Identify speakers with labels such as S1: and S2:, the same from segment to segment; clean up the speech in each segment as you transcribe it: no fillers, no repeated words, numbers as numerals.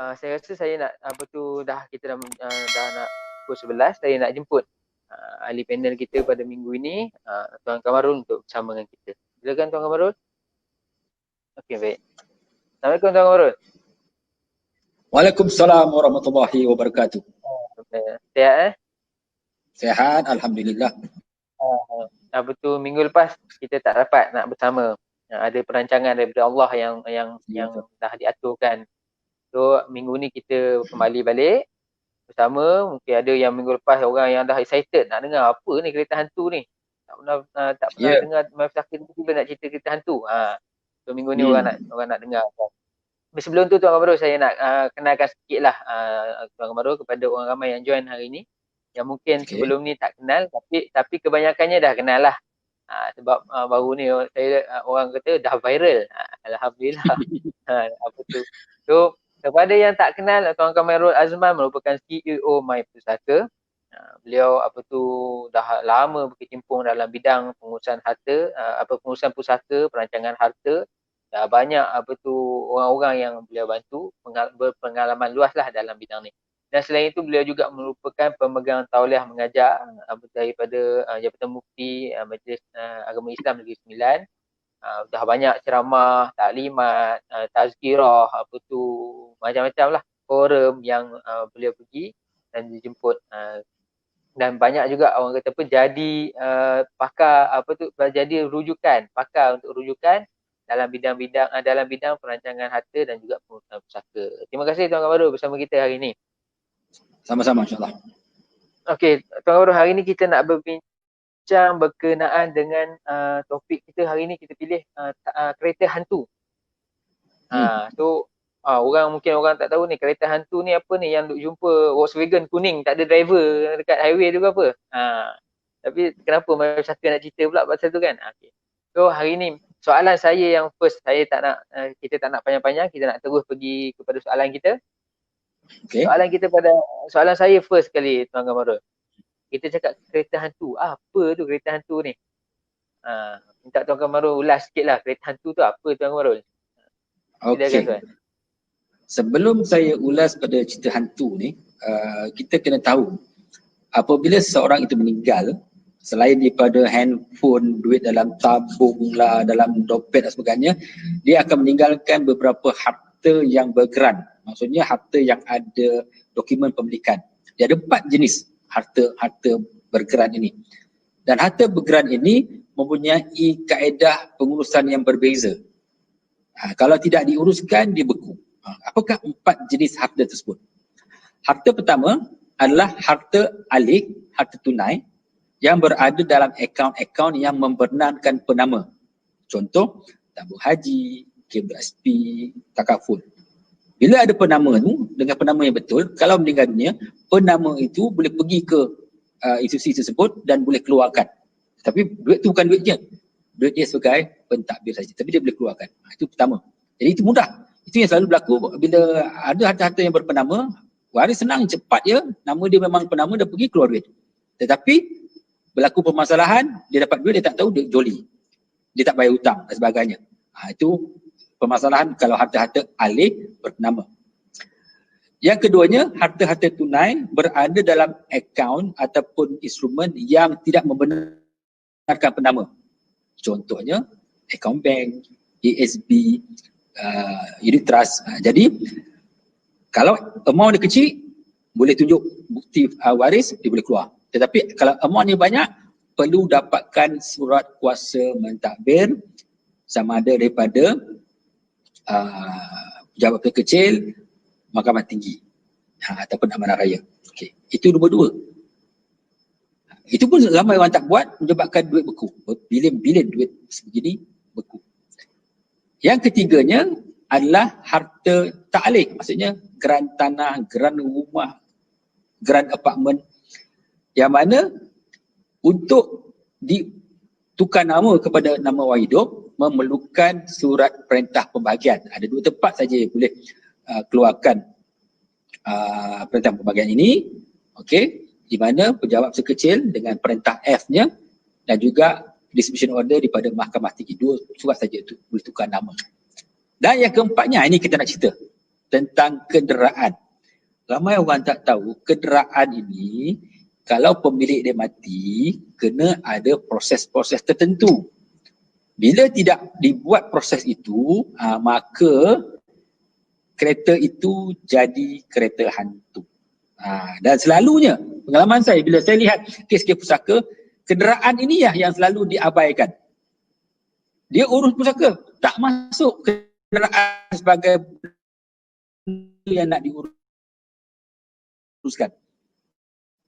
S1: Saya rasa saya nak kita dah nak pukul 11, saya nak jemput ahli panel kita pada minggu ini, Tuan Kamarul untuk bersama dengan kita. Silakan Tuan Kamarul. Okey, baik. Assalamualaikum Tuan Kamarul.
S2: Waalaikumsalam warahmatullahi wabarakatuh.
S1: Sihat
S2: Sihat, alhamdulillah.
S1: Betul, minggu lepas kita tak dapat nak bersama. Ada perancangan daripada Allah yang dah diaturkan. So minggu ni kita kembali balik bersama. Mungkin ada yang minggu lepas orang yang dah excited nak dengar apa ni kereta hantu ni. Tak pernah dengar Mafsakir tiba-tiba nak cerita kereta hantu. So minggu ni orang nak dengar. Sebelum tu Tuan Kamarul, saya nak kenalkan sikit lah Tuan Kamarul kepada orang ramai yang join hari ni. Yang mungkin sebelum ni tak kenal tapi kebanyakannya dah kenal lah. Sebab baru ni orang kata dah viral. Alhamdulillah. Apa tu. So kepada yang tak kenal, Tuan Kamarul Azman merupakan CEO My Pusaka. Beliau dah lama berkecimpung dalam bidang pengurusan harta, pengurusan pusaka, perancangan harta. Dah banyak orang-orang yang beliau bantu, berpengalaman luas lah dalam bidang ni. Dan selain itu beliau juga merupakan pemegang tauliah mengajar daripada Jabatan Mufti Majlis Agama Islam Negeri Sembilan. Dah banyak ceramah, taklimat, tazkirah, macam-macam lah forum yang beliau pergi dan dijemput. Dan banyak juga orang kata jadi pakar jadi pakar untuk rujukan dalam bidang perancangan harta dan juga pengurusan pusaka. Terima kasih Tuan Kamarul bersama kita hari ini.
S2: Sama-sama, insyaAllah. Okey,
S1: Tuan Kamarul, hari ini kita nak berbincang berkenaan dengan topik kita hari ni. Kita pilih kereta hantu. Mungkin orang tak tahu ni kereta hantu ni apa ni, yang duk jumpa Volkswagen kuning tak ada driver dekat highway tu ke apa. Tapi kenapa Mafsakir nak cerita pula pasal tu kan. So hari ni soalan saya yang first, kita tak nak panjang-panjang, kita nak terus pergi kepada soalan kita. Soalan saya first sekali Tuan Kamarul. Kita cakap kereta hantu. Apa tu kereta hantu ni? Minta Tuan Kamarul ulas sikit lah, kereta hantu tu apa Tuan Kamarul?
S2: Okey. Sebelum saya ulas pada cerita hantu ni, kita kena tahu apabila seseorang itu meninggal, selain daripada handphone, duit dalam tabung lah, dalam dompet dan sebagainya, dia akan meninggalkan beberapa harta yang bergeran. Maksudnya harta yang ada dokumen pemilikan. Dia ada 4 jenis harta bergeran ini. Dan harta bergeran ini mempunyai kaedah pengurusan yang berbeza. Kalau tidak diuruskan, dia beku. Apakah 4 jenis harta tersebut? Harta pertama adalah harta alik, harta tunai yang berada dalam akaun-akaun yang membenarkan penama. Contoh, tabung haji, KBSP, takaful. Bila ada penama tu, dengan penama yang betul, kalau meninggal dunia, penama itu boleh pergi ke institusi tersebut dan boleh keluarkan. Tapi duit tu bukan duit dia. Duit dia sebagai pentadbir saja. Tapi dia boleh keluarkan. Itu pertama. Jadi itu mudah. Itu yang selalu berlaku bila ada harta-harta yang berpenama, waris senang, cepat je, nama dia memang penama, dia pergi keluar duit. Tetapi berlaku permasalahan, dia dapat duit, dia tak tahu dia joli. Dia tak bayar hutang dan sebagainya. Itu permasalahan kalau harta-harta alih berpenama. Yang keduanya, harta-harta tunai berada dalam akaun ataupun instrumen yang tidak membenarkan penama. Contohnya, akaun bank, ASB, unit trust. Jadi, kalau amount dia kecil, boleh tunjuk bukti waris, dia boleh keluar. Tetapi kalau amount dia banyak, perlu dapatkan surat kuasa mentadbir sama ada daripada pejabat kecil, Mahkamah Tinggi ataupun Amanah Raya. Okey, itu nombor 2. Itu pun ramai orang tak buat, menyebabkan duit beku. Bilion-bilion duit sebegini beku. Yang ketiganya adalah harta ta'liq, maksudnya geran tanah, geran rumah, geran apartmen, yang mana untuk ditukar nama kepada nama orang hidup memerlukan surat perintah pembahagian. Ada 2 tempat saja yang boleh keluarkan perintah pembahagian ini, okey, di mana pejabat sekecil dengan perintah F-nya dan juga distribution order daripada Mahkamah Tinggi. 2 surat saja itu boleh tukar nama. Dan yang keempatnya, ini kita nak cerita. tentang kenderaan. Ramai orang tak tahu kenderaan ini kalau pemilik dia mati, kena ada proses-proses tertentu. Bila tidak dibuat proses itu, maka kereta itu jadi kereta hantu. Dan selalunya, pengalaman saya bila saya lihat kes-kes pusaka, kenderaan ini yang selalu diabaikan. Dia urus pusaka, tak masuk kenderaan sebagai yang nak diuruskan.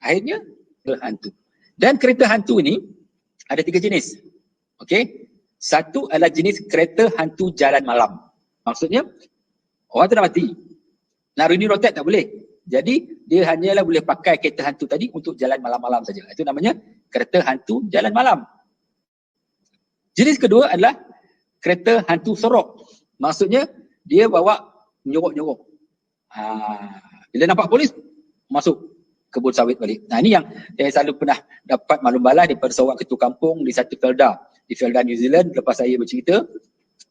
S2: Akhirnya, kereta hantu. Dan kereta hantu ini ada 3 jenis. Okey. Satu adalah jenis kereta hantu jalan malam. Maksudnya, orang tu dah mati. Nak renew road tax tak boleh. Jadi, dia hanyalah boleh pakai kereta hantu tadi untuk jalan malam-malam saja. Itu namanya kereta hantu jalan malam. Jenis kedua adalah kereta hantu sorok. Maksudnya, dia bawa menyorok-nyorok. Bila nampak polis, masuk kebun sawit balik. Ini yang saya selalu pernah dapat maklum balas daripada seorang ketua kampung di satu felda. Di felda New Zealand, lepas saya bercerita,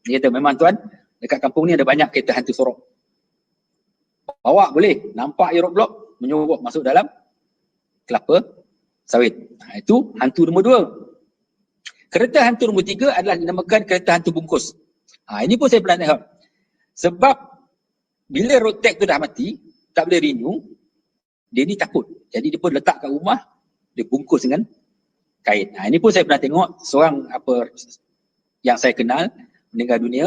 S2: dia kata, memang tuan, dekat kampung ni ada banyak kereta hantu sorok. Bawa boleh, nampak aerob blok, menyorok masuk dalam kelapa sawit. Itu hantu nombor 2. Kereta hantu nombor 3 adalah dinamakan kereta hantu bungkus. Ini pun saya pernah tengok. Sebab bila road tax tu dah mati, tak boleh renew, dia ni takut. Jadi dia pun letak kat rumah, dia bungkus dengan kain. Ini pun saya pernah tengok seorang yang saya kenal meninggal dunia,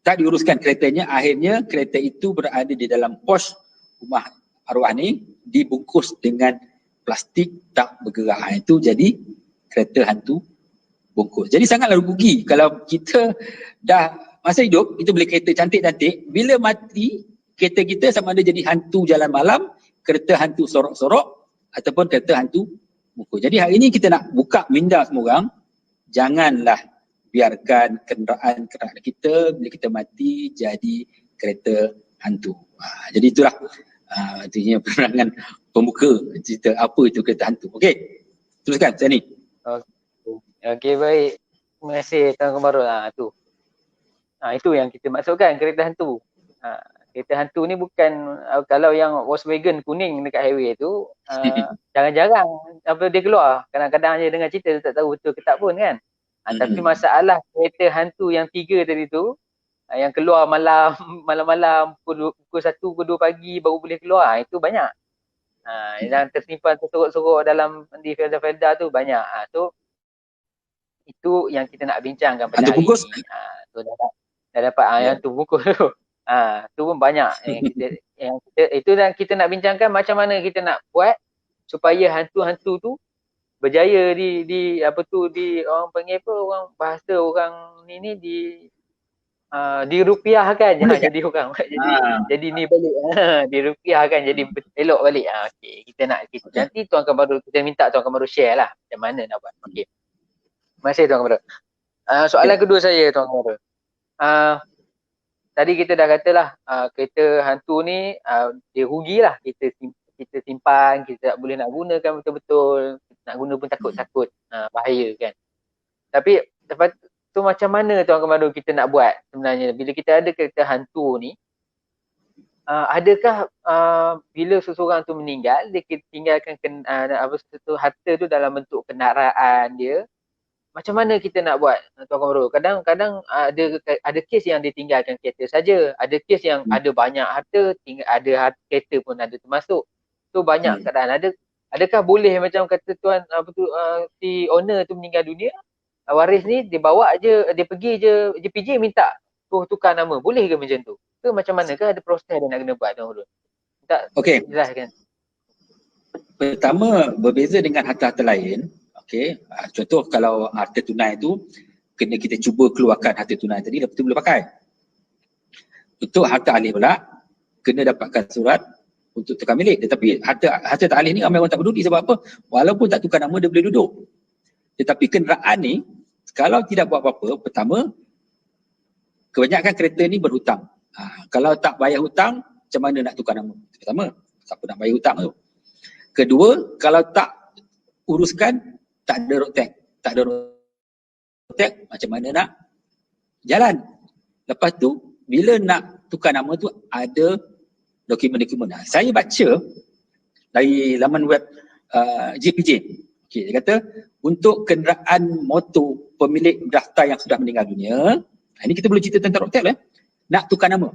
S2: tak diuruskan keretanya, akhirnya kereta itu berada di dalam pos rumah arwah ni, dibungkus dengan plastik tak bergerak. Itu jadi kereta hantu bungkus. Jadi sangatlah rugi kalau kita dah masa hidup, kita beli kereta cantik-cantik, bila mati, kereta kita sama ada jadi hantu jalan malam, kereta hantu sorok-sorok, ataupun kereta hantu bungkus. Jadi hari ini kita nak buka minda semua orang, janganlah biarkan kenderaan kita bila kita mati jadi kereta hantu. Jadi itulah artinya penerangan pembuka cerita apa itu kereta hantu. Okey, teruskan Sani.
S1: Okey, baik. Terima kasih Tuan Komarul. Itu yang kita maksudkan kereta hantu. Kereta hantu ni bukan kalau yang Volkswagen kuning dekat highway tu jarang-jarang apa dia keluar. Kadang-kadang je dengar cerita tak tahu betul ke tak pun kan. Tapi masalah kereta hantu yang 3 tadi tu yang keluar malam-malam pukul 1 pukul 2 pagi baru boleh keluar, itu banyak. Yang tersimpan tersorok-sorok dalam di felda-felda tu banyak. So itu yang kita nak bincangkan pada hari ni. So dah dapat yang tu bungkus tu. Tu pun banyak yang kita nak bincangkan macam mana kita nak buat supaya hantu-hantu tu berjaya di apa tu, di orang panggil apa, orang bahasa orang ni dirupiahkan. Jadi orang jadi ni balik dirupiahkan jadi elok balik. Okey, kita nanti Tuan Komarul, kita minta Tuan Komarul share lah macam mana nak buat. Okey, terima kasih Tuan Komarul. Soalan kedua saya Tuan Komarul, tadi kita dah katalah kereta hantu ni dia rugilah, kita simpan, kita tak boleh nak gunakan betul-betul, nak guna pun takut-takut bahaya kan. Tapi lepas tu macam mana Tuan Komarul kita nak buat sebenarnya bila kita ada kereta hantu ni? Adakah bila seseorang tu meninggal, dia tinggalkan harta tu dalam bentuk kenderaan dia, macam mana kita nak buat Tuan Komarul? Kadang-kadang ada kes yang ditinggalkan kereta saja, ada kes yang ada banyak harta, ada kereta pun ada termasuk. So banyak keadaan. Adakah boleh macam kata tuan si owner tu meninggal dunia, waris ni dia bawa je, dia pergi je JPJ minta tukar nama, boleh ke macam tu? Ke macam mana, ke ada proses dia nak kena buat Tuan Komarul? Okey, jelaskan.
S2: Pertama, berbeza dengan harta-harta lain. Okey, contoh kalau harta tunai tu kena kita cuba keluarkan harta tunai tadi, lepas tu boleh pakai. Untuk harta alih pula kena dapatkan surat untuk tukar milik. Tetapi harta tak alih ni ramai orang tak peduli. Sebab apa? Walaupun tak tukar nama, dia boleh duduk. Tetapi kenderaan ni kalau tidak buat apa-apa, pertama, kebanyakan kereta ni berhutang. Kalau tak bayar hutang, macam mana nak tukar nama? Pertama, siapa nak bayar hutang tu? Kedua, kalau tak uruskan, tak ada road tax. Tak ada road tax, macam mana nak jalan? Lepas tu, bila nak tukar nama tu ada dokumen-dokumen. Saya baca dari laman web JPJ. Okey, dia kata untuk kenderaan motor pemilik daftar yang sudah meninggal dunia, ini kita boleh cerita tentang ROTEL nak tukar nama.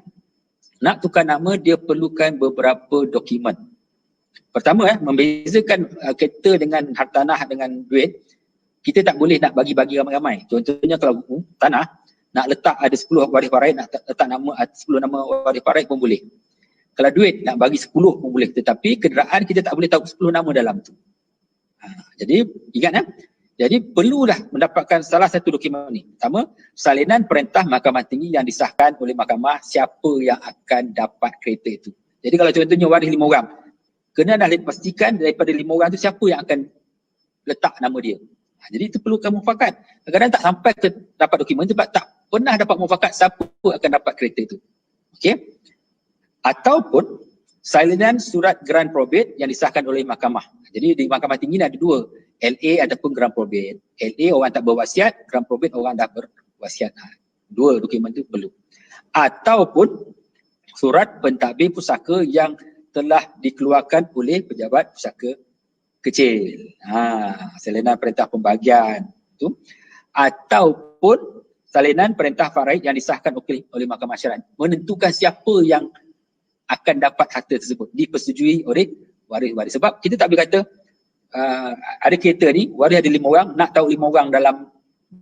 S2: Nak tukar nama dia perlukan beberapa dokumen. Pertama membezakan kereta dengan hartanah dengan duit, kita tak boleh nak bagi-bagi ramai-ramai. Contohnya kalau tanah nak letak ada 10 waris parait, nak letak nama 10 nama waris parait pun boleh. Kalau duit nak bagi 10 pun boleh, tetapi kenderaan kita tak boleh tahu 10 nama dalam tu. Jadi ingat jadi perlulah mendapatkan salah satu dokumen ni. Pertama, salinan perintah Mahkamah Tinggi yang disahkan oleh mahkamah siapa yang akan dapat kereta itu. Jadi kalau contohnya waris 5 orang, kena dah pastikan daripada 5 orang tu siapa yang akan letak nama dia. Jadi itu perlukan mufakat. Kadang-kadang tak sampai ke dapat dokumen tu sebab tak pernah dapat mufakat siapa akan dapat kereta itu. Okey. Ataupun salinan surat geran probate yang disahkan oleh mahkamah. Jadi di Mahkamah Tinggi ni ada dua, LA ataupun geran probate. LA orang tak berwasiat, geran probate orang dah berwasiat. Dua dokumen tu perlu. Ataupun surat pentadbir pusaka yang telah dikeluarkan oleh pejabat pusaka kecil. Salinan perintah pembagian tu. Ataupun salinan perintah faraid yang disahkan oleh Mahkamah Syariat menentukan siapa yang akan dapat harta tersebut dipersetujui oleh waris-waris. Sebab kita tak boleh kata ada kereta ni waris ada 5 orang, nak tahu 5 orang dalam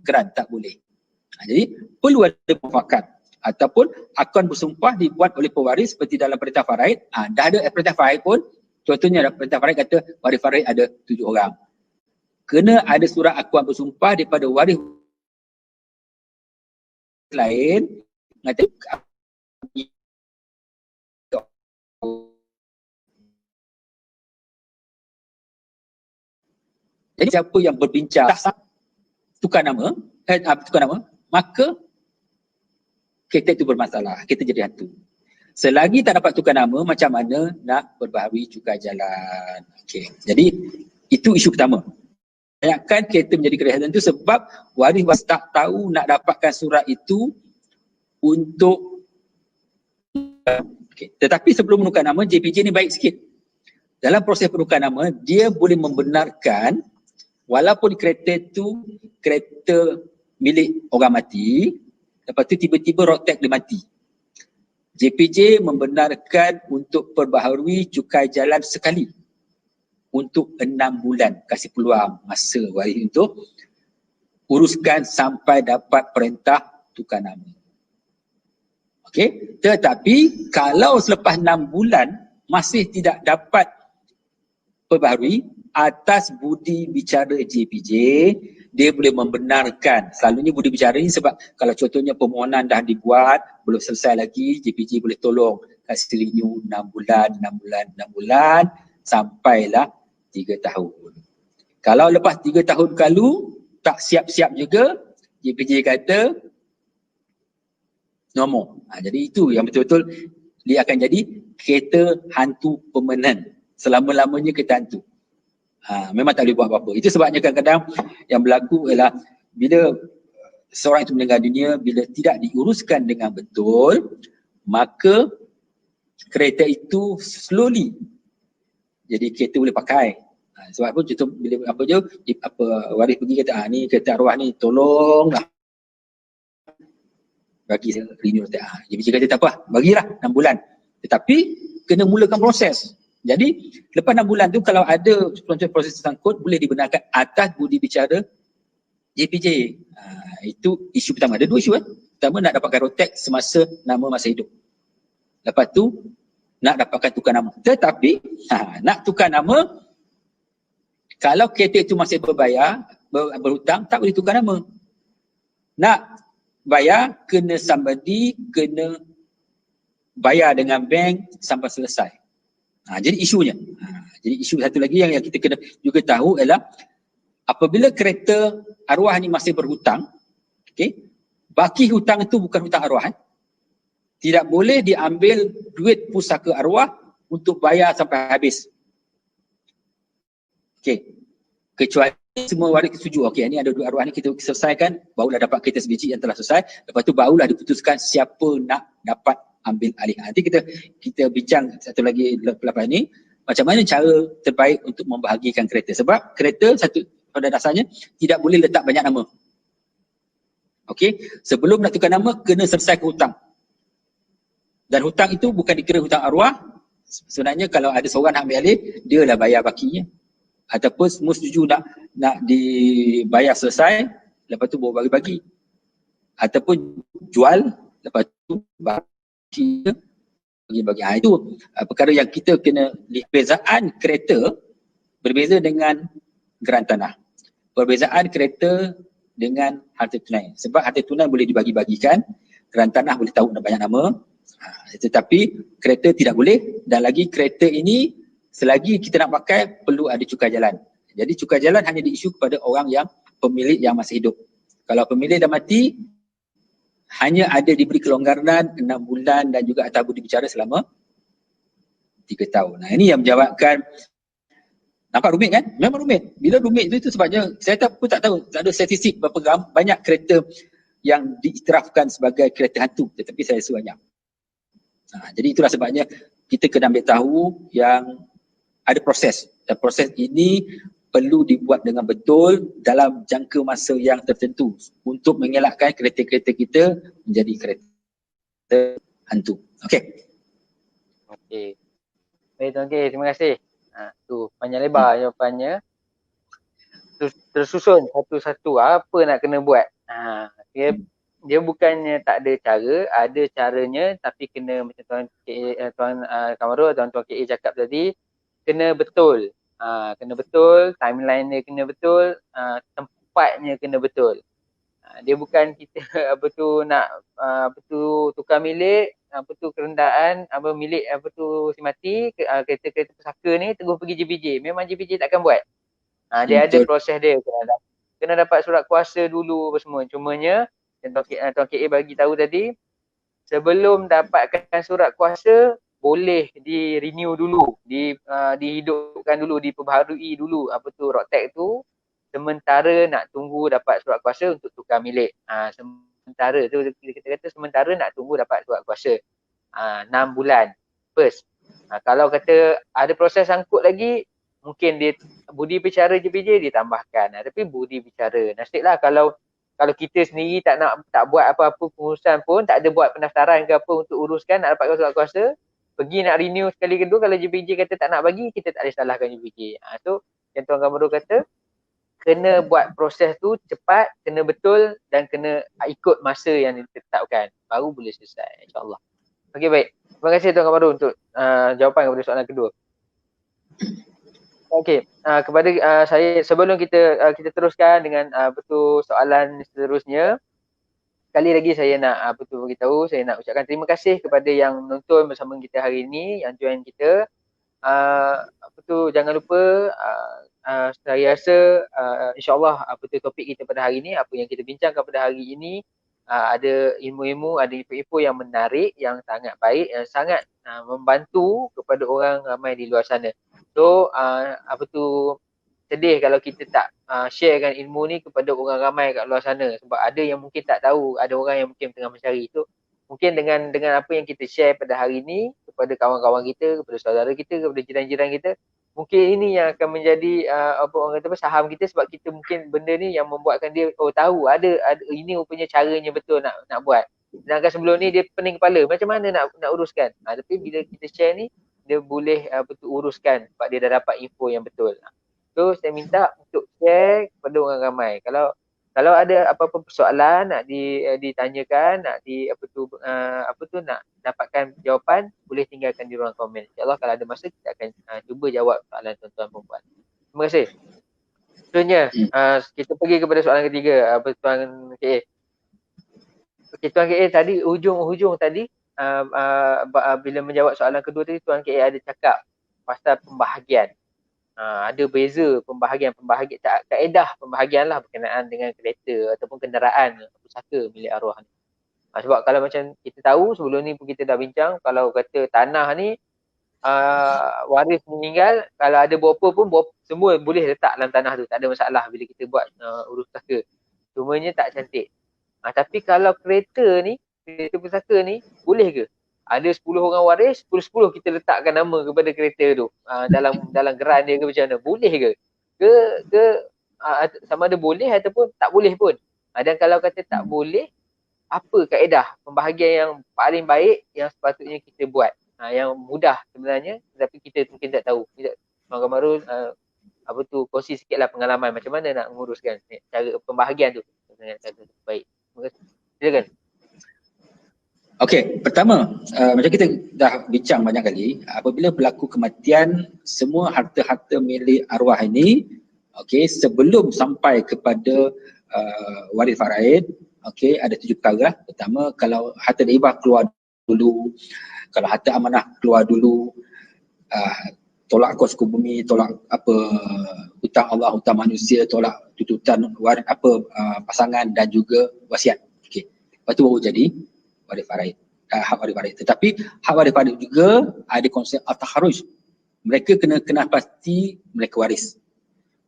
S2: geran, tak boleh. Jadi perlu ada mufakat ataupun akun bersumpah dibuat oleh pewaris seperti dalam perintah faraid. Dah ada perintah faraid pun, contohnya perintah faraid kata waris faraid ada 7 orang. Kena ada surat akuan bersumpah daripada waris lain kata jadi siapa yang berbincang tukar nama, maka kereta itu bermasalah, kereta jadi hantu. Selagi tak dapat tukar nama, macam mana nak perbaharui cukai jalan. Okey. Jadi itu isu pertama. Banyakkan kereta menjadi kereta hantu sebab waris tak tahu nak dapatkan surat itu untuk Tetapi sebelum menukar nama, JPJ ni baik sikit. Dalam proses penukar nama, dia boleh membenarkan walaupun kereta itu kereta milik orang mati, lepas tu tiba-tiba road tax dia mati. JPJ membenarkan untuk perbaharui cukai jalan sekali untuk 6 bulan, kasih peluang masa waris untuk uruskan sampai dapat perintah tukar nama. Okey, tetapi kalau selepas 6 bulan masih tidak dapat perbaharui atas budi bicara JPJ, dia boleh membenarkan. Selalunya budi bicara ni sebab kalau contohnya permohonan dah dibuat, belum selesai lagi, JPJ boleh tolong kasih renew 6 bulan, sampailah 3 tahun. Kalau lepas 3 tahun kalau tak siap-siap juga, JPJ kata no more. Jadi itu yang betul-betul dia akan jadi kereta hantu permanen. Selama-lamanya kereta hantu. Memang tak boleh buat apa-apa. Itu sebabnya kadang-kadang yang berlaku ialah bila seorang itu meninggal dunia, bila tidak diuruskan dengan betul, maka kereta itu slowly jadi kereta boleh pakai. Sebab apa, contoh bila waris pergi kata ni kereta arwah ni tolonglah bagi renew tak. Jadi kata tak apa, bagilah 6 bulan. Tetapi kena mulakan proses. Jadi lepas 6 bulan tu kalau ada proses tersangkut boleh dibenarkan atas budi bicara JPJ. Itu isu pertama. Ada 2 isu Pertama nak dapatkan road tax semasa nama masa hidup. Lepas tu nak dapatkan tukar nama. Tetapi nak tukar nama kalau kereta itu masih berhutang tak boleh tukar nama. Nak bayar kena kena bayar dengan bank sampai selesai. Jadi isunya. Jadi isu satu lagi yang kita kena juga tahu ialah apabila kereta arwah ni masih berhutang, okey, baki hutang itu bukan hutang arwah. Tidak boleh diambil duit pusaka arwah untuk bayar sampai habis. Okey. Kecuali semua waris setuju. Okey, ini ada duit arwah ni kita selesaikan, barulah dapat kereta sebiji yang telah selesai. Lepas tu barulah diputuskan siapa nak dapat ambil alih. Nanti kita bincang satu lagi lepas ni, macam mana cara terbaik untuk membahagikan kereta. Sebab kereta satu pada dasarnya tidak boleh letak banyak nama. Okey, sebelum nak tukar nama kena selesaikan hutang. Dan hutang itu bukan dikira hutang arwah. Sebenarnya kalau ada seorang nak ambil alih, dia lah bayar bakinya. Ataupun semua setuju nak dibayar selesai, lepas tu baru bagi-bagi. Ataupun jual, lepas tu bagi bagi-bagi. Itu perkara yang kita kena lihat. Perbezaan kereta berbeza dengan geran tanah. Perbezaan kereta dengan harta tunai. Sebab harta tunai boleh dibagi-bagikan, geran tanah boleh tahu banyak nama. Tetapi kereta tidak boleh, dan lagi kereta ini selagi kita nak pakai perlu ada cukai jalan. Jadi cukai jalan hanya diisu kepada orang yang pemilik yang masih hidup. Kalau pemilik dah mati, hanya ada diberi kelonggaran 6 bulan dan juga atas budi bicara selama 3 tahun. Nah, ini yang menjawabkan. Nampak rumit kan? Memang rumit. Bila rumit itu sebabnya saya tak tahu, tak ada statistik berapa banyak kereta yang diiktirafkan sebagai kereta hantu, tetapi saya rasa banyak. Jadi itulah sebabnya kita kena ambil tahu yang ada proses, dan proses ini perlu dibuat dengan betul dalam jangka masa yang tertentu untuk mengelakkan kereta-kereta kita menjadi kereta hantu. Okey.
S1: Okey. Baik Tuan K, terima kasih. Tu panjang lebar jawapannya. Tersusun satu-satu apa nak kena buat. Dia bukannya tak ada cara, ada caranya, tapi kena macam Tuan Kamarul, Tuan KA cakap tadi, kena betul. Kena betul, timeline dia kena betul, tempatnya kena betul. Dia bukan kita nak tukar milik, kerendaan, milik si mati, kereta-kereta pesaka ni terus pergi JPJ. Memang JPJ takkan buat. Dia ada proses dia. Kena dapat surat kuasa dulu apa semua. Cumanya Tuan KA bagi tahu tadi, sebelum dapatkan surat kuasa boleh di-renew dulu, dihidupkan dulu, diperbaharui dulu road tax tu, sementara nak tunggu dapat surat kuasa untuk tukar milik. Sementara tu kita kata sementara nak tunggu dapat surat kuasa. 6 bulan first. Kalau kata ada proses sangkut lagi, mungkin dia budi bicara JPJ ditambahkan. Tapi budi bicara, nasiblah kalau kita sendiri tak buat apa-apa pengurusan pun, tak ada buat pendaftaran ke apa untuk uruskan nak dapatkan surat kuasa, pergi nak renew sekali kedua, kalau JPJ kata tak nak bagi, kita tak boleh salahkan JPJ. So yang Tuan Kamarul kata, kena buat proses tu cepat, kena betul dan kena ikut masa yang ditetapkan, baru boleh selesai, insyaAllah. Okey, baik. Terima kasih Tuan Kamarul untuk jawapan kepada soalan kedua. Okey, kepada saya, sebelum kita teruskan dengan soalan seterusnya, sekali lagi saya nak beritahu, saya nak ucapkan terima kasih kepada yang menonton bersama kita hari ini, yang join kita. Jangan lupa, saya rasa insyaAllah topik kita pada hari ini, apa yang kita bincangkan pada hari ini, ada ilmu-ilmu, ada info-info yang menarik, yang sangat baik, yang sangat membantu kepada orang ramai di luar sana. So sedih kalau kita tak sharekan ilmu ni kepada orang ramai kat luar sana, sebab ada yang mungkin tak tahu, ada orang yang mungkin tengah mencari. So mungkin dengan apa yang kita share pada hari ni kepada kawan-kawan kita, kepada saudara kita, kepada jiran-jiran kita, mungkin ini yang akan menjadi saham kita, sebab kita mungkin benda ni yang membuatkan dia tahu ada ini rupanya caranya betul nak buat. Sedangkan sebelum ni dia pening kepala macam mana nak uruskan. Tapi bila kita share ni, dia boleh uruskan sebab dia dah dapat info yang betul. So saya minta untuk share kepada orang ramai. Kalau ada apa-apa persoalan nak ditanyakan, nak nak dapatkan jawapan, boleh tinggalkan di ruang komen. InsyaAllah kalau ada masa kita akan cuba jawab soalan tuan-tuan perempuan. Terima kasih. Seterusnya, kita pergi kepada soalan ketiga, Tuan KA. Okay, Tuan KA tadi, hujung tadi, bila menjawab soalan kedua tadi, Tuan KA ada cakap pasal pembahagian. Ada beza pembahagian, kaedah pembahagian lah berkenaan dengan kereta ataupun kenderaan pusaka milik arwah ni. Sebab kalau macam kita tahu sebelum ni pun kita dah bincang, kalau kata tanah ni waris meninggal, kalau ada berapa pun semua boleh letak dalam tanah tu, tak ada masalah bila kita buat urus pusaka. Cumanya tak cantik. Tapi kalau kereta pusaka ni boleh ke? ada 10 orang waris, 10-10 kita letakkan nama kepada kereta tu. Dalam geran dia ke macam mana? Boleh ke? Ke sama ada boleh ataupun tak boleh pun. Dan kalau kata tak boleh, apa kaedah pembahagian yang paling baik yang sepatutnya kita buat? Yang mudah sebenarnya, tapi kita mungkin tak tahu. Mak Kamarul kongsi sikitlah pengalaman macam mana nak menguruskan cara pembahagian tu dengan cara baik. Terima kasih. Silakan.
S2: Okey, pertama, macam kita dah bincang banyak kali, apabila berlaku kematian, semua harta-harta milik arwah ini, okey, sebelum sampai kepada waris faraid, okey, ada 7 perkara lah. Pertama, kalau harta hibah keluar dulu, kalau harta amanah keluar dulu, tolak kos ke bumi, tolak hutang Allah, hutang manusia, tolak tuntutan pasangan dan juga wasiat. Okey. Lepas tu baru jadi waris faraid, hak waris faraid. Tetapi hak waris faraid juga ada konsep at-taharruj. Mereka kena pasti mereka waris.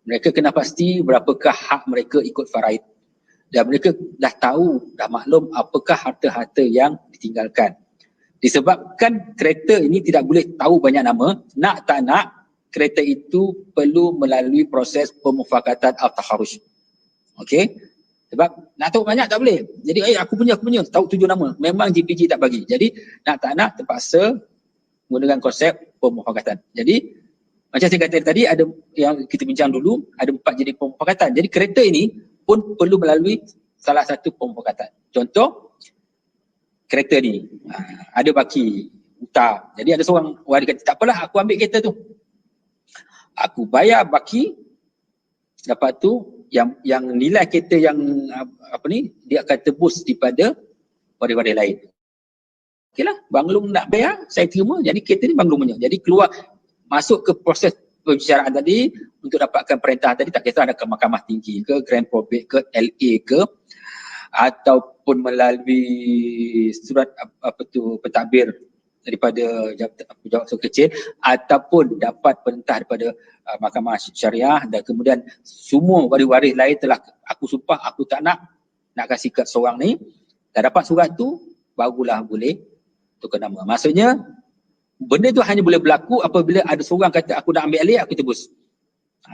S2: Mereka kena pasti berapakah hak mereka ikut faraid. Dan mereka dah tahu, dah maklum apakah harta-harta yang ditinggalkan. Disebabkan kereta ini tidak boleh tahu banyak nama, nak tak nak, kereta itu perlu melalui proses pemufakatan at-taharruj. Okey? Sebab nak tahu banyak tak boleh. Jadi aku punya, tahu 7 nama. Memang GPG tak bagi. Jadi nak tak nak terpaksa menggunakan konsep pemufakatan. Jadi macam saya kata tadi, ada yang kita bincang dulu, ada 4 jenis pemufakatan. Jadi kereta ini pun perlu melalui salah satu pemufakatan. Contoh, kereta ni ada baki hutang. Jadi ada seorang waris kata, tak apalah aku ambil kereta tu. Aku bayar baki, lepas tu yang nilai kereta yang dia akan tebus daripada waris-waris lain. Okeylah, Bang Long nak bayar, saya terima. Jadi kereta ni Bang Long punya. Jadi keluar, masuk ke proses pembicaraan tadi untuk dapatkan perintah tadi, tak kisah ada ke mahkamah tinggi ke, grand probate ke, LA ke, ataupun melalui surat pentadbir daripada jawab kecil, ataupun dapat perintah daripada mahkamah syariah, dan kemudian semua waris-waris lain telah aku sumpah aku tak nak kasih kat seorang ni, dah dapat surat tu barulah boleh tukar nama. Maksudnya benda tu hanya boleh berlaku apabila ada seorang kata aku nak ambil alih, aku tebus.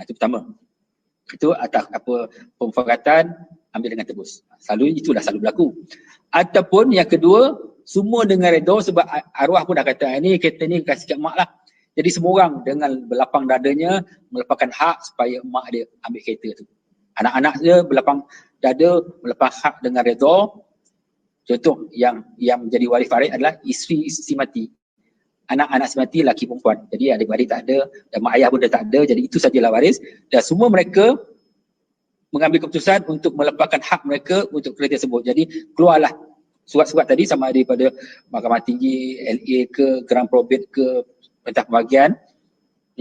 S2: Itu pertama. Itu atas pemufakatan ambil dengan tebus. Itulah selalu berlaku. Ataupun yang kedua, semua dengan redha, sebab arwah pun dah kata ini kereta ni kasih kat mak lah. Jadi semua orang dengan berlapang dadanya melepaskan hak supaya mak dia ambil kereta tu. Anak-anak dia berlapang dada melepaskan hak dengan redha. Contoh yang menjadi waris faraid adalah isteri si mati. Anak-anak si mati lelaki perempuan. Jadi adik-adik tak ada dan mak ayah pun dah tak ada. Jadi itu sajalah waris. Dan semua mereka mengambil keputusan untuk melepaskan hak mereka untuk kereta tersebut. Jadi keluarlah surat-surat tadi sama ada daripada mahkamah tinggi, LA ke, grand probate ke, perintah pembagian,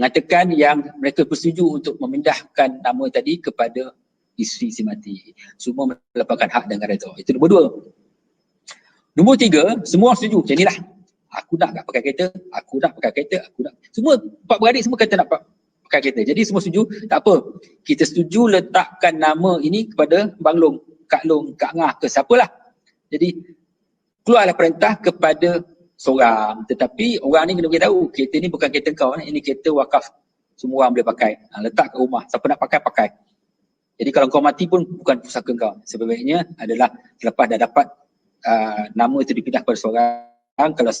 S2: mengatakan yang mereka bersetuju untuk memindahkan nama tadi kepada isteri si mati. Semua melepaskan hak dengan redha. Itu nombor 2. Nombor 3, semua setuju. Macam inilah. Aku nak pakai kereta, aku nak pakai kereta, aku nak. Semua 4 beradik semua kata nak pakai kereta. Jadi semua setuju. Tak apa. Kita setuju letakkan nama ini kepada Bang Long, Kak Long, Kak Ngah ke siapalah. Jadi keluarlah perintah kepada seorang. Tetapi orang ni kena beritahu, kereta ni bukan kereta kau, ini kereta wakaf. Semua orang boleh pakai. Letak kat rumah. Siapa nak pakai, pakai. Jadi kalau kau mati pun bukan pusaka kau. Sebaiknya adalah selepas dah dapat nama itu dipindah kepada seorang, kalau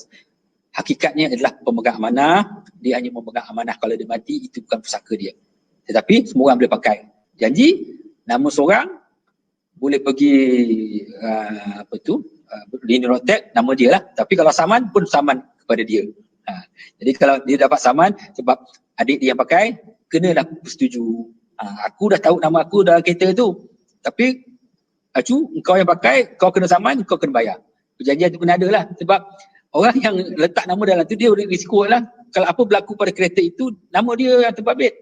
S2: hakikatnya adalah pemegang amanah, dia hanya memegang amanah kalau dia mati, itu bukan pusaka dia. Tetapi semua orang boleh pakai. Janji, nama seorang boleh pergi Linotek, nama dia lah. Tapi kalau saman pun saman kepada dia. Jadi kalau dia dapat saman sebab adik dia yang pakai, kenalah bersetuju. Aku dah tahu nama aku dalam kereta tu. Tapi engkau yang pakai, kau kena saman, kau kena bayar. Perjanjian tu kena ada lah. Sebab orang yang letak nama dalam tu, dia risiko lah. Kalau apa berlaku pada kereta itu, nama dia yang terbabit.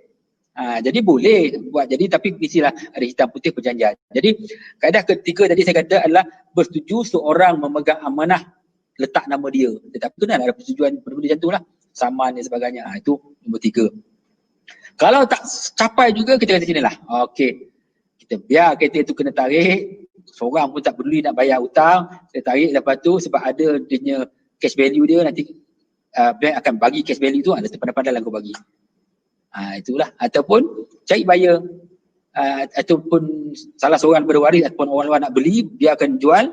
S2: Jadi boleh buat. Jadi tapi mestilah ada hitam putih perjanjian. Jadi kaedah ketiga tadi saya kata adalah bersetuju seorang memegang amanah letak nama dia. Tetapi kena ada persetujuan benda-benda macam tu lah. Saman dan sebagainya. Itu nombor 3. Kalau tak capai juga, kita kata sini lah. Okey. Kita biar kereta itu kena tarik. Seorang pun tak peduli nak bayar hutang. Saya tarik lepas tu sebab ada dia cash value dia nanti bank akan bagi cash value tu, ada pandai-pandai lah kau bagi. Itulah. Ataupun cari buyer, ataupun salah seorang daripada waris ataupun orang luar nak beli, dia akan jual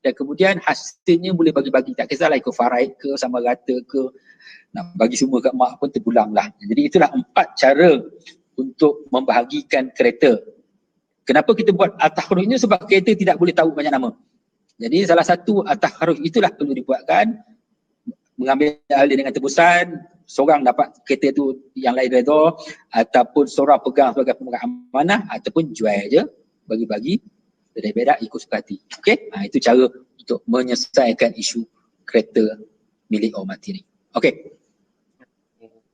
S2: dan kemudian hasilnya boleh bagi-bagi, tak kisahlah ikut faraid ke sama rata ke, nak bagi semua kat mak pun terpulang lah. Jadi itulah 4 cara untuk membahagikan kereta. Kenapa kita buat al-tahrujnya? Sebab kereta tidak boleh tahu banyak nama. Jadi salah satu al-tahrujh itulah perlu dibuatkan, mengambil alih dengan tebusan, seorang dapat kereta tu yang lain redha, ataupun seorang pegang sebagai pemegang amanah, ataupun jual je, bagi-bagi, beda-beda ikut suka hati. Okey? Itu cara untuk menyelesaikan isu kereta milik orang mati ni. Okey.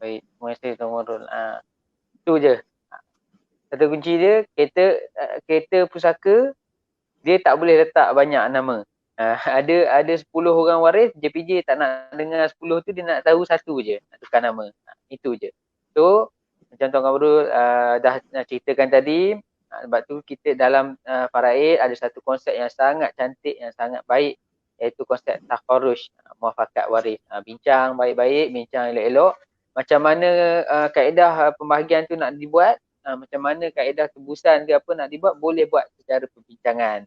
S1: Baik, terima kasih Tuan Marul. Itu je. Kata kunci dia, kereta pusaka, dia tak boleh letak banyak nama. Ada 10 orang waris, JPJ tak nak dengar 10 tu, dia nak tahu satu je, nak tukar nama. Itu je. So, macam Tuan Marul dah ceritakan tadi, sebab tu kita dalam faraid ada satu konsep yang sangat cantik, yang sangat baik, iaitu konsep tafarruj, muafakat waris. Bincang baik-baik, bincang elok-elok. Macam mana kaedah pembahagian tu nak dibuat, macam mana kaedah tebusan ke apa nak dibuat, boleh buat secara perbincangan.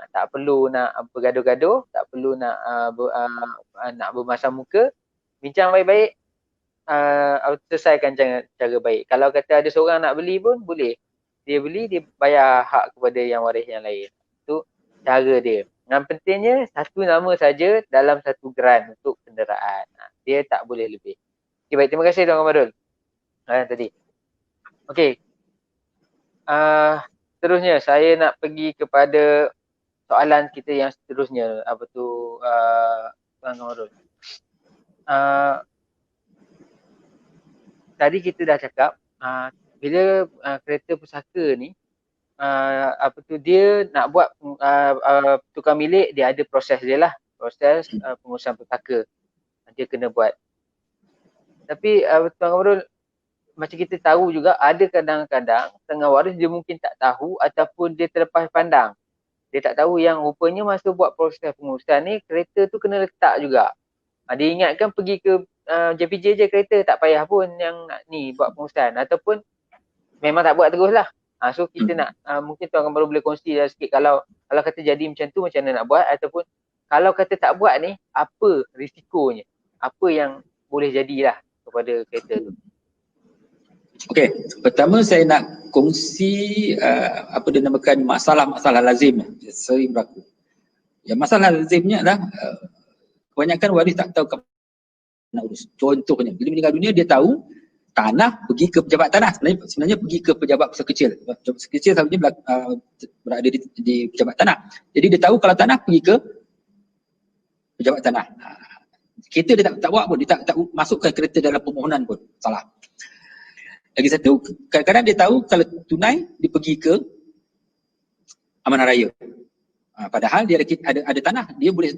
S1: Tak perlu nak bergaduh-gaduh, tak perlu nak bermasam muka. Bincang baik-baik, selesaikan cara baik. Kalau kata ada seorang nak beli pun boleh. Dia beli, dia bayar hak kepada yang waris yang lain. Itu cara dia. Yang pentingnya satu nama saja dalam satu geran untuk kenderaan. Dia tak boleh lebih. Okay, baik, terima kasih Tuan Qamarul tadi. Okey. Seterusnya saya nak pergi kepada soalan kita yang seterusnya. Apa tu Tuan Qamarul? Tadi kita dah cakap bila kereta pusaka ni apa tu, dia nak buat tukang milik, dia ada proses dia lah, proses pengurusan pusaka dia kena buat. Tapi Tuan Qamarul, macam kita tahu juga ada kadang-kadang tengah waris dia mungkin tak tahu ataupun dia terlepas pandang. Dia tak tahu yang rupanya masa buat proses pengurusan ni kereta tu kena letak juga. Dia ingatkan pergi ke JPJ je kereta, tak payah pun yang nak ni buat pengurusan, ataupun memang tak buat terus lah. So kita nak mungkin Tuan Qamarul boleh kongsi lah sikit, kalau kata jadi macam tu macam mana nak buat, ataupun kalau kata tak buat ni apa risikonya, apa yang boleh jadilah kepada kereta tu.
S2: Okey, pertama saya nak kongsi apa dinamakan masalah-masalah lazim yang sering berlaku. Yang masalah lazimnya adalah kebanyakan waris tak tahu kapan nak urus. Contohnya, bila meninggal dunia dia tahu tanah pergi ke pejabat tanah, sebenarnya pergi ke pejabat pusat kecil. Pejabat pusat kecil selalunya berada di pejabat tanah. Jadi dia tahu kalau tanah pergi ke pejabat tanah. Kereta dia tak buat pun, dia tak masukkan kereta dalam permohonan pun, salah. Lagi satu, kadang-kadang dia tahu kalau tunai dia pergi ke amanah raya. Padahal dia ada tanah, dia boleh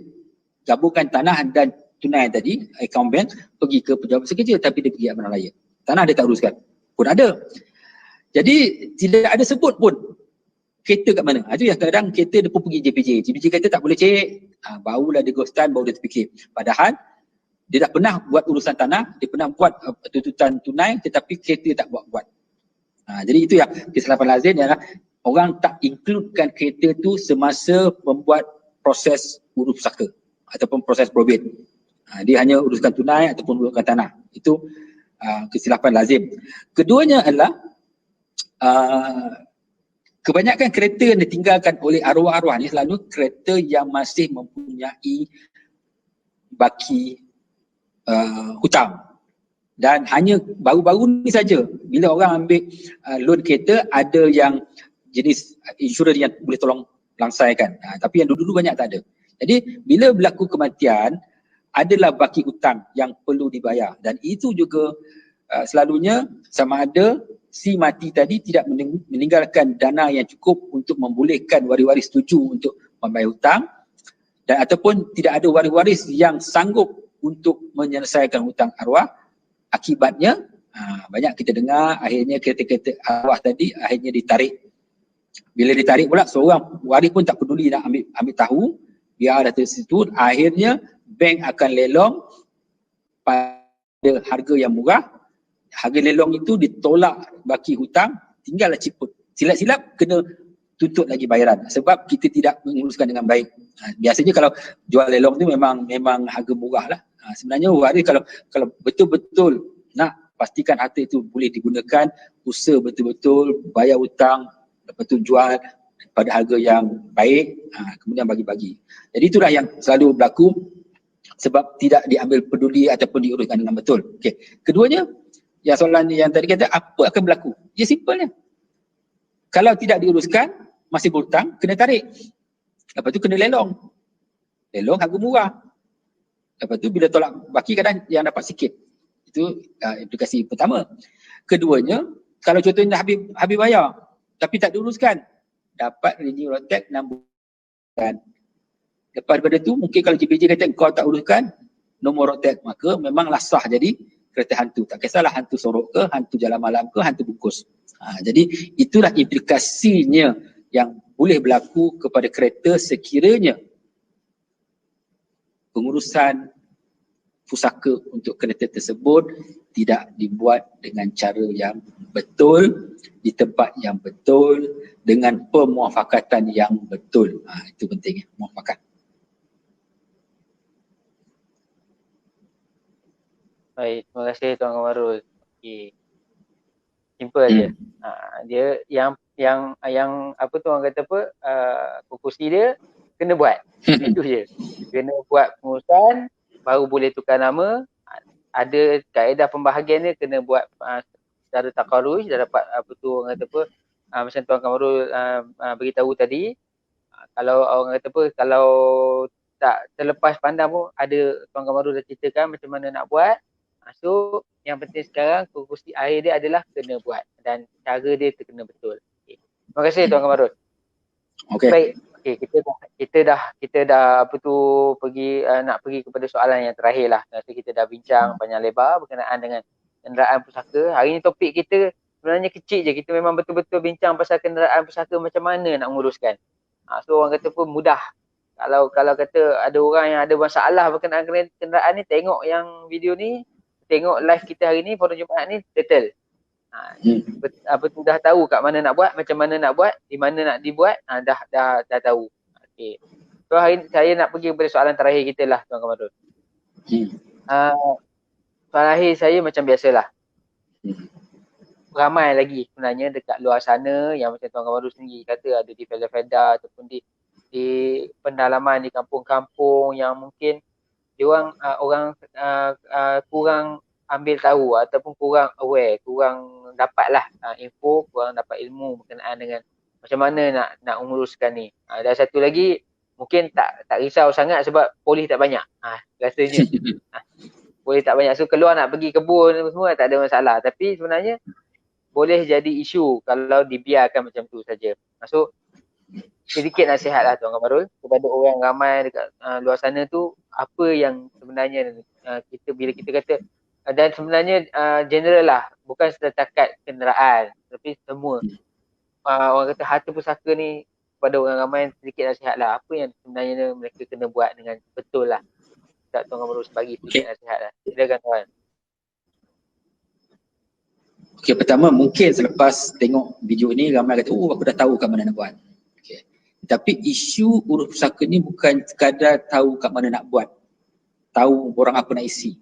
S2: gabungkan tanah dan tunai tadi, account bank, pergi ke pejabat sekecil, tapi dia pergi amanah raya. Tanah dia tak uruskan, pun ada. Jadi tidak ada sebut pun kereta kat mana. Itu yang kadang kereta dia pun pergi JPJ. JPJ kata tak boleh cek, barulah dia ghostan, baru dia terfikir. Padahal dia dah pernah buat urusan tanah, dia pernah buat tuntutan tunai, tetapi kereta tak buat. Jadi itu yang kesilapan lazim, ialah orang tak includekan kereta tu semasa membuat proses urus pusaka ataupun proses probate. Dia hanya uruskan tunai ataupun uruskan tanah. Itu kesilapan lazim. Keduanya adalah kebanyakan kereta yang ditinggalkan oleh arwah-arwah ni selalu kereta yang masih mempunyai baki hutang. Dan hanya baru-baru ni saja bila orang ambil loan kereta, ada yang jenis insurans yang boleh tolong langsaikan. Tapi yang dulu-dulu banyak tak ada. Jadi bila berlaku kematian, adalah baki hutang yang perlu dibayar, dan itu juga selalunya sama ada si mati tadi tidak meninggalkan dana yang cukup untuk membolehkan waris-waris setuju untuk membayar hutang, dan ataupun tidak ada waris-waris yang sanggup untuk menyelesaikan hutang arwah. Akibatnya banyak kita dengar akhirnya kereta-kereta arwah tadi akhirnya ditarik. Bila ditarik pula, seorang waris pun tak peduli nak ambil tahu, biar dah tersitu, akhirnya bank akan lelong pada harga yang murah, harga lelong itu ditolak baki hutang, tinggallah ciput. Silap-silap kena tuntut lagi bayaran sebab kita tidak menguruskan dengan baik. Biasanya kalau jual lelong tu memang harga murah lah. Sebenarnya waris kalau betul-betul nak pastikan harta itu boleh digunakan, usaha betul-betul, bayar hutang, lepas tu jual pada harga yang baik, kemudian bagi-bagi. Jadi itulah yang selalu berlaku sebab tidak diambil peduli ataupun diuruskan dengan betul. Okey. Keduanya, yang soalan yang tadi kata, apa akan berlaku? Ya simpelnya. Kalau tidak diuruskan, masih berhutang, kena tarik. Lepas tu kena lelong. Lelong harga murah. Lepas tu bila tolak baki kadang yang dapat sikit. Itu implikasi pertama. Keduanya, kalau contohnya habis bayar tapi tak diuruskan, dapat renew rotek 6 bulan. Lepas daripada tu mungkin kalau JPJ kata kau tak uruskan nombor rotek, maka memanglah sah jadi kereta hantu. Tak kisahlah hantu sorok ke, hantu jalan malam ke, hantu bungkus. Jadi itulah implikasinya yang boleh berlaku kepada kereta sekiranya pengurusan pusaka untuk kereta tersebut tidak dibuat dengan cara yang betul, di tempat yang betul, dengan pemuafakatan yang betul. Itu pentingnya, muafakat.
S1: Baik, terima kasih Tuan Kamarul. Okey. Simple aja. Dia yang apa tu orang kata apa, kursi dia kena buat. Itu je. Kena buat pengurusan baru boleh tukar nama. Ada kaedah pembahagian dia kena buat secara takarruj, dah dapat apa tu orang kata apa, macam Tuan Kamarul beritahu tadi. Kalau orang kata apa, kalau tak terlepas pandang pun ada Tuan Kamarul dah ceritakan macam mana nak buat. So yang penting sekarang kursi air dia adalah kena buat dan cara dia kena betul. Okay. Terima kasih Tuan Kamarul.
S2: Okay.
S1: Baik. Okay, kita dah apa tu pergi nak pergi kepada soalan yang terakhir lah. Rasa kita dah bincang panjang lebar berkenaan dengan kenderaan pusaka. Hari ni topik kita sebenarnya kecil je. Kita memang betul-betul bincang pasal kenderaan pusaka macam mana nak menguruskan. So orang kata pun mudah. Kalau kata ada orang yang ada masalah berkenaan kenderaan ni, tengok yang video ni, tengok live kita hari ni pada Jumaat ni detail. Apa tu dah tahu kat mana nak buat, macam mana nak buat, di mana nak dibuat, dah tahu. Okey. So hari ni saya nak pergi kepada soalan terakhir kita lah Tuan Kamarul. Soalan akhir saya macam biasalah. Ramai lagi sebenarnya dekat luar sana yang macam Tuan Kamarul sendiri kata ada di Felda ataupun di pendalaman di kampung-kampung yang mungkin diorang orang kurang ambil tahu ataupun kurang aware, kurang dapatlah info, kurang dapat ilmu berkenaan dengan macam mana nak menguruskan ni. Dan satu lagi mungkin tak risau sangat sebab polis tak banyak. Rasanya polis tak banyak, so keluar nak pergi kebun semua tak ada masalah, tapi sebenarnya boleh jadi isu kalau dibiarkan macam tu saja. So sedikit nasihatlah Tuan Kamarul kepada orang ramai dekat luar sana tu, apa yang sebenarnya kita bila kita kata, dan sebenarnya general lah, bukan setakat kenderaan tapi semua orang kata harta pusaka ni, kepada orang ramai sedikit nasihat lah apa yang sebenarnya mereka kena buat dengan betul lah. Tak Tuan Kamarul bagi sedikit nasihat lah. Silakan Tuan.
S2: Okey, pertama mungkin selepas tengok video ni ramai kata, aku dah tahu kat mana nak buat. Okay. Tapi isu urus pusaka ni bukan sekadar tahu kat mana nak buat, tahu borang apa nak isi.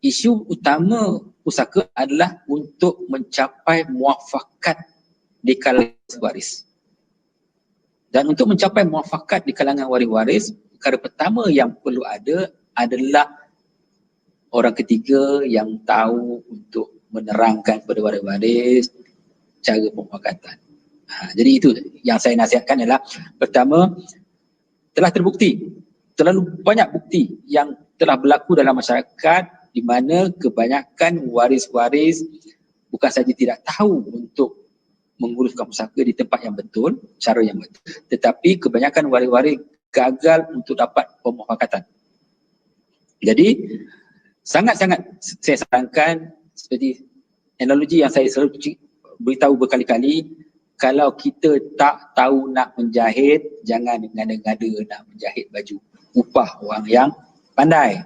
S2: Isu utama pusaka adalah untuk mencapai muafakat di kalangan waris. Dan untuk mencapai muafakat di kalangan waris-waris, perkara pertama yang perlu ada adalah orang ketiga yang tahu untuk menerangkan kepada waris-waris cara pemuafakatan. Jadi itu yang saya nasihatkan adalah, pertama, telah terbukti, terlalu banyak bukti yang telah berlaku dalam masyarakat di mana kebanyakan waris-waris bukan saja tidak tahu untuk menguruskan pusaka di tempat yang betul, cara yang betul, tetapi kebanyakan waris-waris gagal untuk dapat pemuafakatan. Jadi sangat-sangat saya sarankan, seperti analogi yang saya selalu beritahu berkali-kali, kalau kita tak tahu nak menjahit, jangan ngada-ngada nak menjahit baju. Upah orang yang Pandai.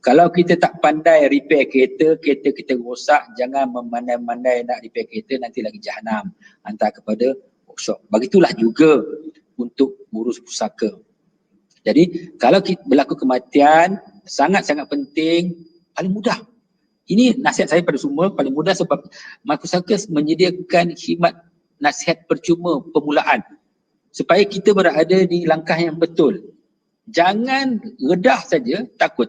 S2: Kalau kita tak pandai repair kereta, kereta kita rosak, jangan memandai-mandai nak repair kereta, nanti lagi jahanam. Hantar kepada workshop. Begitulah juga untuk urus pusaka. Jadi kalau berlaku kematian, sangat-sangat penting, paling mudah. Ini nasihat saya pada semua, paling mudah sebab Pusaka menyediakan khidmat nasihat percuma permulaan supaya kita berada di langkah yang betul. Jangan redah saja, takut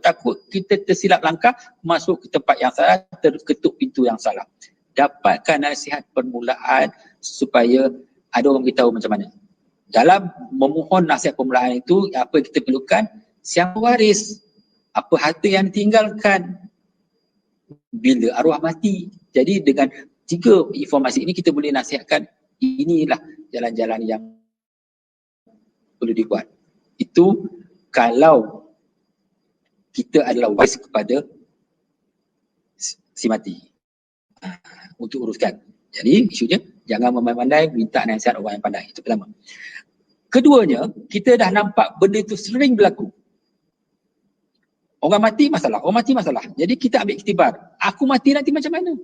S2: kita tersilap langkah, masuk ke tempat yang salah, terketuk pintu yang salah. Dapatkan nasihat permulaan supaya ada orang beritahu macam mana. Dalam memohon nasihat permulaan itu, apa yang kita perlukan? Siapa waris? Apa harta yang ditinggalkan? Bila arwah mati? Jadi dengan 3 informasi ini kita boleh nasihatkan inilah jalan-jalan yang perlu dibuat. Itu kalau kita adalah waris kepada si mati untuk uruskan. Jadi isunya jangan memandai, minta nasihat orang yang pandai. Itu pertama. Keduanya, kita dah nampak benda itu sering berlaku. Orang mati masalah, orang mati masalah. Jadi kita ambil iktibar. Aku mati nanti macam mana?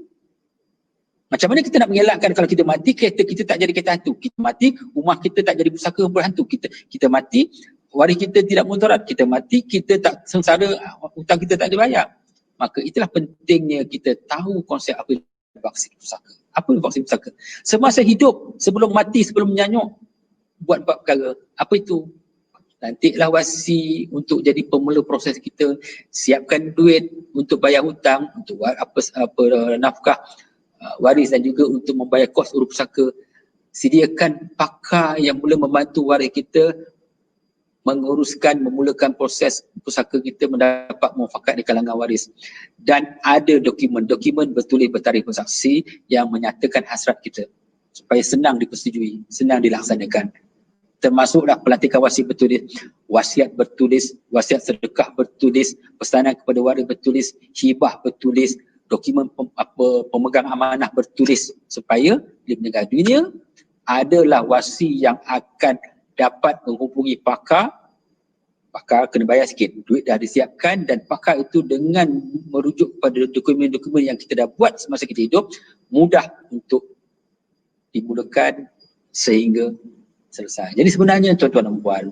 S2: Macam mana kita nak mengelakkan kalau kita mati, kereta kita tak jadi kereta hantu. Kita mati, rumah kita tak jadi pusaka berhantu. Kita mati, waris kita tidak mudarat. Kita mati, kita tak sengsara, hutang kita tak dibayar. Maka itulah pentingnya kita tahu konsep apa vaksin pusaka. Apa vaksin pusaka? Semasa hidup, sebelum mati, sebelum menyanyuk, buat perkara. Apa itu? Nantilah wasi untuk jadi pemula proses kita, siapkan duit untuk bayar hutang, untuk apa nafkah waris dan juga untuk membayar kos urus pusaka. Sediakan pakar yang boleh membantu waris kita menguruskan, memulakan proses pusaka kita mendapat muafakat di kalangan waris. Dan ada dokumen bertulis bertarikh bersaksi yang menyatakan hasrat kita supaya senang dipersetujui, senang dilaksanakan. Termasuklah pelantikan wasiat bertulis, wasiat sedekah bertulis, pesanan kepada waris bertulis, hibah bertulis, dokumen pemegang amanah bertulis supaya di negara dunia adalah wasi yang akan dapat menghubungi pakar kena bayar sikit, duit dah disiapkan dan pakar itu dengan merujuk pada dokumen-dokumen yang kita dah buat semasa kita hidup, mudah untuk dimulakan sehingga selesai. Jadi sebenarnya tuan-tuan dan puan,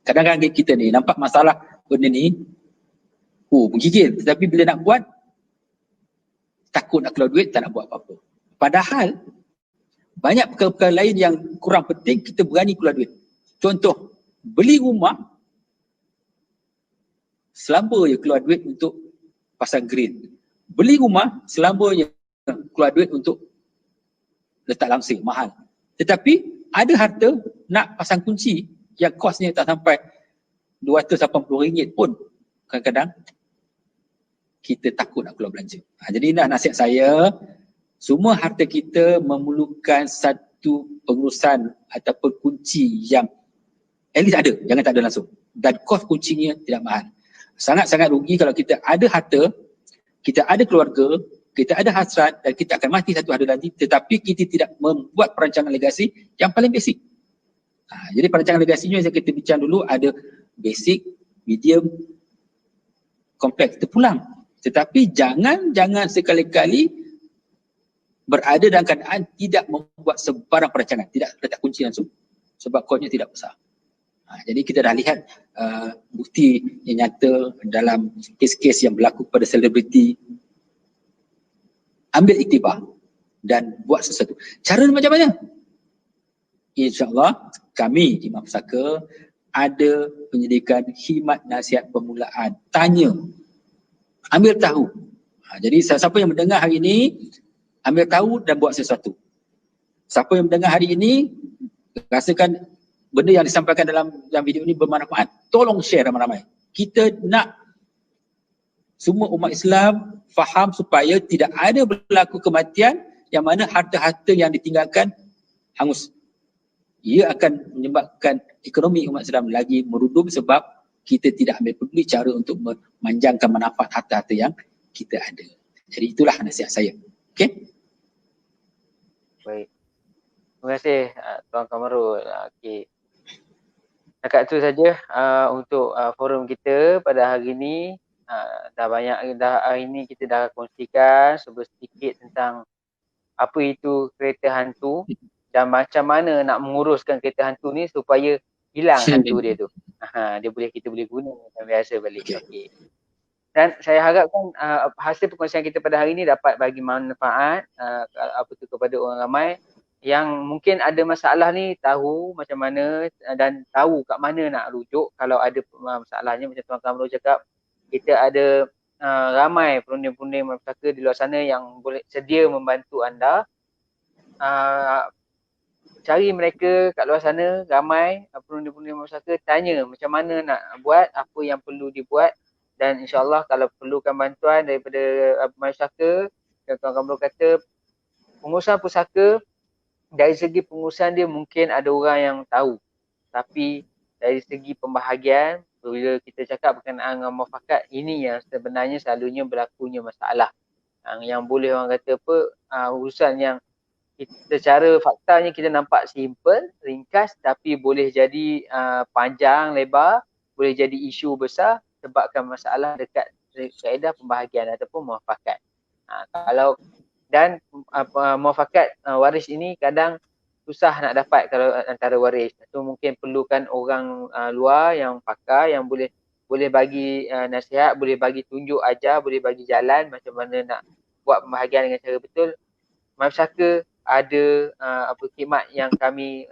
S2: kadang-kadang kita ni nampak masalah benda ni, menggigil, tetapi bila nak buat, takut nak keluar duit, tak nak buat apa-apa. Padahal, banyak perkara-perkara lain yang kurang penting, kita berani keluar duit. Contoh, beli rumah, selamba je keluar duit untuk pasang green. Beli rumah, selamba je keluar duit untuk letak langsir, mahal. Tetapi, ada harta nak pasang kunci yang kosnya tak sampai RM280 pun kadang-kadang kita takut nak keluar belanja. Jadi inilah nasihat saya, semua harta kita memerlukan satu pengurusan ataupun kunci yang at least ada, jangan tak ada langsung. Dan kos kuncinya tidak mahal. Sangat-sangat rugi kalau kita ada harta, kita ada keluarga, kita ada hasrat dan kita akan mati satu hari nanti, tetapi kita tidak membuat perancangan legasi yang paling basic. Jadi perancangan legasinya yang kita bincang dulu ada basic, medium, kompleks, terpulang. Tetapi jangan sekali-kali berada dalam keadaan tidak membuat sebarang perancangan, tidak letak kunci langsung. Sebab kodnya tidak besar. Jadi kita dah lihat bukti yang nyata dalam kes-kes yang berlaku pada selebriti. Ambil iktibar dan buat sesuatu. Cara macam mana? InsyaAllah kami di Imam Pusaka ada penyediakan khidmat nasihat permulaan. Tanya, ambil tahu. Jadi siapa yang mendengar hari ini, ambil tahu dan buat sesuatu. Siapa yang mendengar hari ini, rasakan benda yang disampaikan dalam video ini bermanfaat, tolong share ramai-ramai. Kita nak semua umat Islam faham supaya tidak ada berlaku kematian yang mana harta-harta yang ditinggalkan hangus. Ia akan menyebabkan ekonomi umat Islam lagi merudum sebab kita tidak ambil peduli cara untuk memanjangkan manfaat harta-harta yang kita ada. Jadi itulah nasihat saya. Okey?
S1: Baik. Terima kasih Tuan Kamarul. Okey. Dekat tu saja untuk forum kita pada hari ini. Dah hari ini kita dah kongsikan sedikit tentang apa itu kereta hantu dan macam mana nak menguruskan kereta hantu ni supaya hilang hantu dia tu. Kita boleh guna macam biasa balik. Okey. Dan saya harapkan hasil perkongsian kita pada hari ini dapat bagi manfaat kepada orang ramai yang mungkin ada masalah ni, tahu macam mana dan tahu kat mana nak rujuk kalau ada masalahnya. Macam Tuan Kamrul cakap, kita ada ramai perunding-perunding malapetaka di luar sana yang boleh sedia membantu anda. Cari mereka kat luar sana, ramai perunding-perunding malapetaka, tanya macam mana nak buat, apa yang perlu dibuat, dan insyaAllah kalau perlukan bantuan daripada malapetaka, yang Tuan Kamrul kata, pengurusan pusaka, dari segi pengurusan dia mungkin ada orang yang tahu, tapi dari segi pembahagian, bila kita cakap berkenaan dengan muafakat, ini yang sebenarnya selalunya berlakunya masalah. Yang boleh orang kata apa, urusan yang secara faktanya kita nampak simple, ringkas, tapi boleh jadi panjang, lebar, boleh jadi isu besar sebabkan masalah dekat kaedah pembahagian ataupun muafakat. Kalau dan muafakat waris ini kadang susah nak dapat kalau antara waris. Itu mungkin perlukan orang luar yang pakar, yang boleh bagi nasihat, boleh bagi tunjuk ajar, boleh bagi jalan macam mana nak buat pembahagian dengan cara betul. Malapetaka ada khidmat yang kami,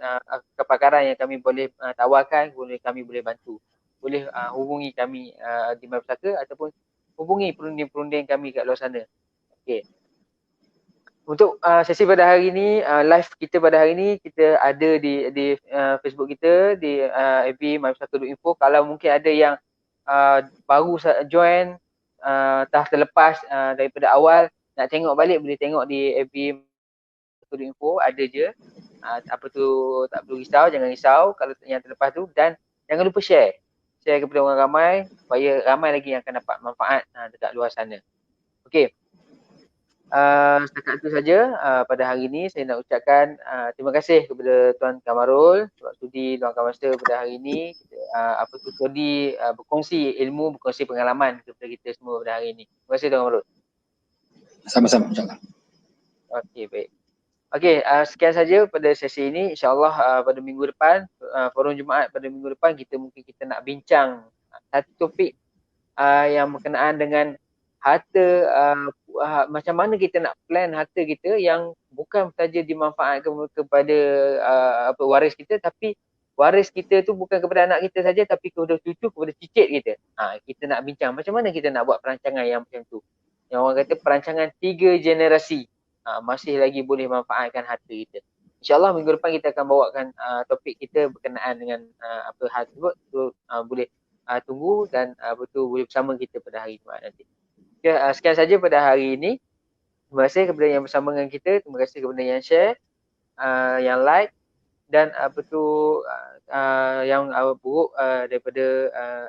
S1: kepakaran yang kami boleh tawarkan, kami boleh bantu. Boleh hubungi kami di Malapetaka ataupun hubungi perunding-perunding kami kat luar sana. Okey. Untuk sesi pada hari ini, live kita pada hari ini, kita ada di Facebook kita, di FB malapetaka.info. Kalau mungkin ada yang baru join, tak terlepas daripada awal, nak tengok balik boleh tengok di FB malapetaka.info, ada je. Apa tu, tak perlu risau, jangan risau kalau yang terlepas tu, dan jangan lupa share kepada orang ramai supaya ramai lagi yang akan dapat manfaat dekat luar sana. Okey. Setakat itu saja pada hari ini. Saya nak ucapkan terima kasih kepada Tuan Kamarul sebab sudi luangkan masa pada hari ini. Sudi berkongsi ilmu, berkongsi pengalaman kepada kita semua pada hari ini. Terima kasih Tuan Kamarul.
S2: Sama-sama, insyaAllah.
S1: Okey, baik. Okey, sekian saja pada sesi ini. InsyaAllah pada minggu depan, forum Jumaat pada minggu depan, kita nak bincang satu topik yang berkenaan dengan harta, macam mana kita nak plan harta kita yang bukan saja dimanfaatkan kepada waris kita, tapi waris kita tu bukan kepada anak kita saja, tapi kepada cucu, kepada cicit kita. Kita nak bincang macam mana kita nak buat perancangan yang macam tu. Yang orang kata perancangan 3 generasi masih lagi boleh manfaatkan harta kita. InsyaAllah minggu depan kita akan bawakan topik kita berkenaan dengan apa hal tersebut. So, boleh tunggu dan betul boleh bersama kita pada hari Jumaat nanti. Okay, sekian saja pada hari ini. Terima kasih kepada yang bersama dengan kita. Terima kasih kepada yang share, yang like, dan yang buruk daripada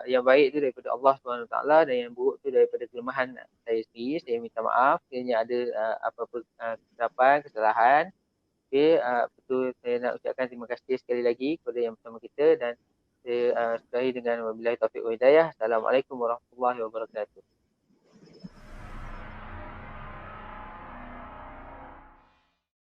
S1: yang baik tu daripada Allah SWT, dan yang buruk tu daripada kelemahan saya sendiri. Saya minta maaf kerana ada apa-apa kesilapan, kesalahan. Okay, betul saya nak ucapkan terima kasih sekali lagi kepada yang bersama kita, dan saya sudahi dengan wabillahi taufiq wa hidayah. Assalamualaikum warahmatullahi wabarakatuh.